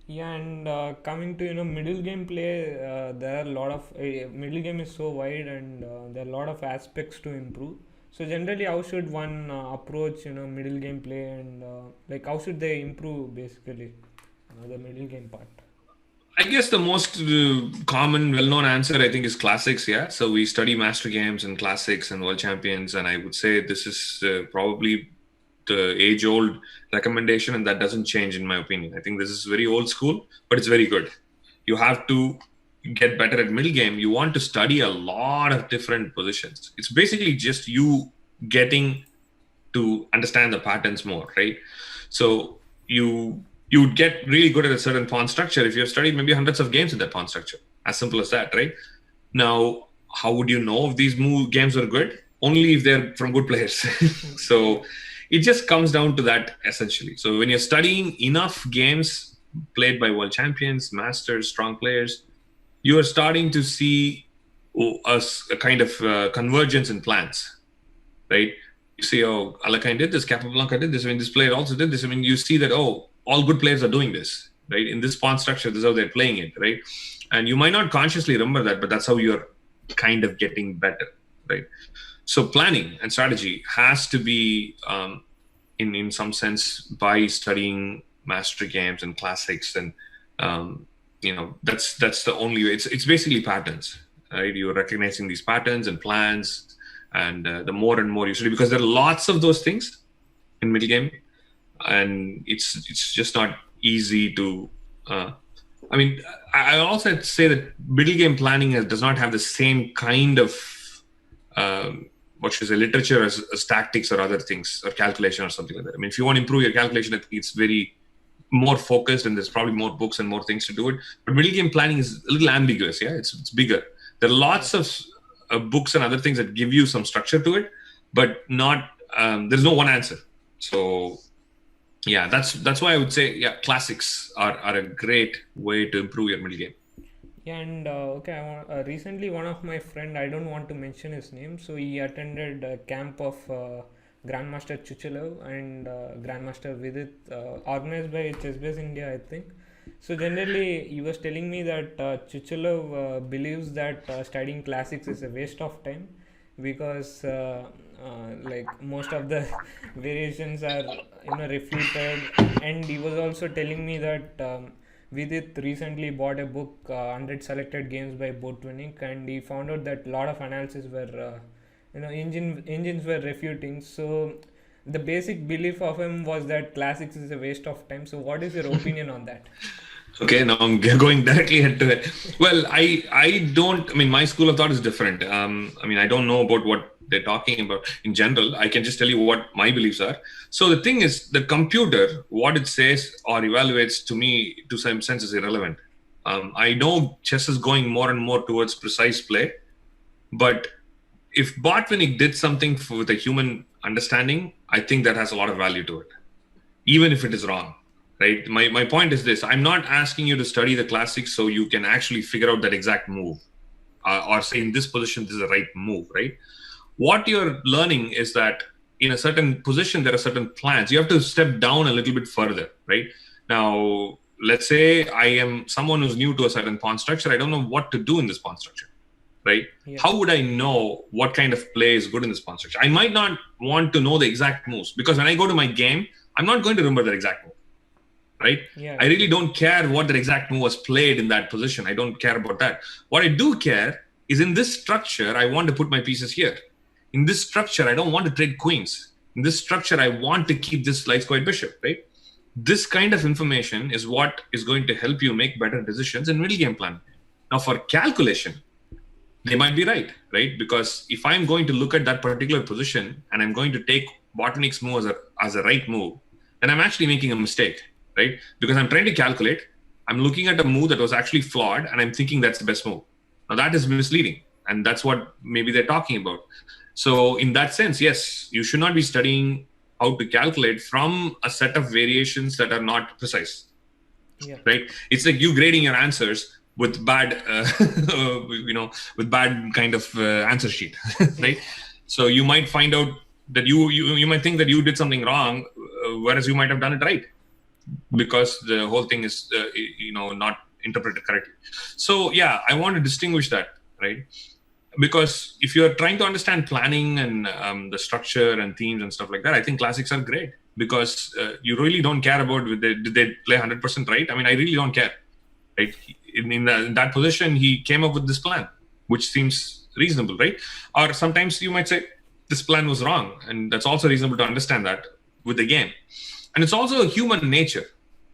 Yeah, and coming to middle game play, there are a lot of middle game is so wide, and there are a lot of aspects to improve. So generally, how should one approach middle game play, and like how should they improve basically the middle game part? I guess the most common, well-known answer I think is classics. Yeah, so we study master games and classics and world champions, and I would say this is probably the age-old recommendation, and that doesn't change in my opinion. I think this is very old school, but it's very good. You have to get better at middle game. You want to study a lot of different positions. It's basically just you getting to understand the patterns more, right? So you would get really good at a certain pawn structure if you have studied maybe hundreds of games in that pawn structure. As simple as that, right? Now, how would you know if these move games are good? Only if they're from good players. Yeah. So it just comes down to that essentially. So when you're studying enough games played by world champions, masters, strong players, you are starting to see a kind of convergence in plans, right? You see, oh, Alakine did this, Capablanca did this. I mean, this player also did this. I mean, you see that, oh, all good players are doing this, right? In this pawn structure, this is how they're playing it, right? And you might not consciously remember that, but that's how you're kind of getting better, right? So planning and strategy has to be, in some sense, by studying mastery games and classics, and that's the only way. It's basically patterns, right? You're recognizing these patterns and plans, and the more and more you study, because there are lots of those things in middle game, and it's just not easy to. I mean, I also say that middle game planning does not have the same kind of what should I say, literature as tactics or other things or calculation or something like that. I mean, if you want to improve your calculation, I think it's very more focused, and there's probably more books and more things to do it. But middle game planning is a little ambiguous. Yeah, it's bigger. There are Yeah. lots of books and other things that give you some structure to it, but not there's no one answer. So yeah, that's why I would say, yeah, classics are a great way to improve your middle game. Yeah, and okay, recently one of my friend, I don't want to mention his name, so he attended a camp of Grandmaster Chuchelev and Grandmaster Vidit, organized by Chess India, I think. So generally, he was telling me that Chuchelev believes that studying classics is a waste of time because like most of the variations are refuted, and he was also telling me that. Vidit recently bought a book, 100 Selected Games by Botvinnik, and he found out that a lot of analysis were, engines were refuting. So the basic belief of him was that classics is a waste of time. So what is your opinion on that? Okay, now I'm going directly into it. Well, I don't. I mean, my school of thought is different. I mean, I don't know about what they're talking about in general. I can just tell you what my beliefs are. So the thing is, the computer, what it says or evaluates to me, to some sense, is irrelevant. I know chess is going more and more towards precise play, but if Botvinnik did something with a human understanding, I think that has a lot of value to it, even if it is wrong, right? My point is this: I'm not asking you to study the classics so you can actually figure out that exact move, or say in this position this is the right move, right? What you're learning is that in a certain position there are certain plans. You have to step down a little bit further, right? Now, let's say I am someone who's new to a certain pawn structure. I don't know what to do in this pawn structure, right? Yeah, How would I know what kind of play is good in this pawn structure? I might not want to know the exact moves, because when I go to my game, I'm not going to remember the exact move, right? yeah, I really true. don't care what the exact move was played in that position. I don't care about that. What I do care is, in this structure, I want to put my pieces here. In this structure, I don't want to trade queens. In this structure, I want to keep this light square bishop, right? This kind of information is what is going to help you make better decisions in middle game plan. Now, for calculation, they might be right? Because if I'm going to look at that particular position and I'm going to take Botvinnik's move as a right move, then I'm actually making a mistake, right? Because I'm trying to calculate, I'm looking at a move that was actually flawed, and I'm thinking that's the best move. Now that is misleading, and that's what maybe they're talking about. So in that sense, yes, you should not be studying how to calculate from a set of variations that are not precise, Yeah. right? It's like you grading your answers with bad, with bad kind of answer sheet, Yeah. right? So you might find out that you might think that you did something wrong, whereas you might have done it right. because the whole thing is not interpreted correctly. So yeah, I want to distinguish that, right? Because if you're trying to understand planning and the structure and themes and stuff like that, I think classics are great, because you really don't care about did they play 100% right. I mean, I really don't care, right? In that position, he came up with this plan, which seems reasonable, right? Or sometimes you might say this plan was wrong, and that's also reasonable to understand that with the game. And it's also human nature,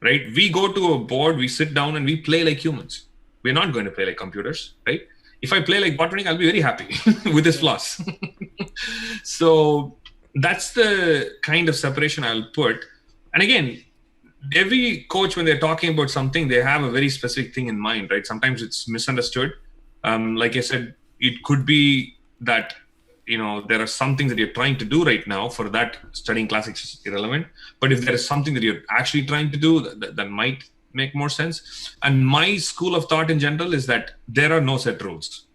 right? We go to a board, we sit down, and we play like humans. We're not going to play like computers, right? If I play like Botvinnik, I'll be very happy with his flaws. So that's the kind of separation I'll put. And again, every coach, when they're talking about something, they have a very specific thing in mind, right? Sometimes it's misunderstood. Like I said, it could be that there are some things that you're trying to do right now, for that studying classics is irrelevant. But if there is something that you're actually trying to do, that might make more sense. And my school of thought in general is that there are no set rules.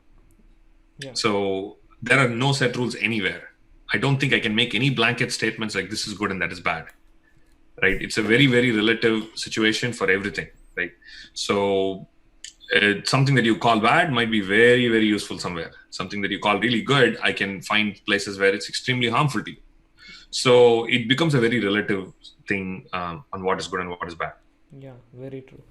Yeah. So there are no set rules anywhere. I don't think I can make any blanket statements like this is good and that is bad, right? It's a very, very relative situation for everything, right? So something that you call bad might be very, very useful somewhere. Something that you call really good, I can find places where it's extremely harmful to you. So it becomes a very relative thing on what is good and what is bad. Yeah, very true.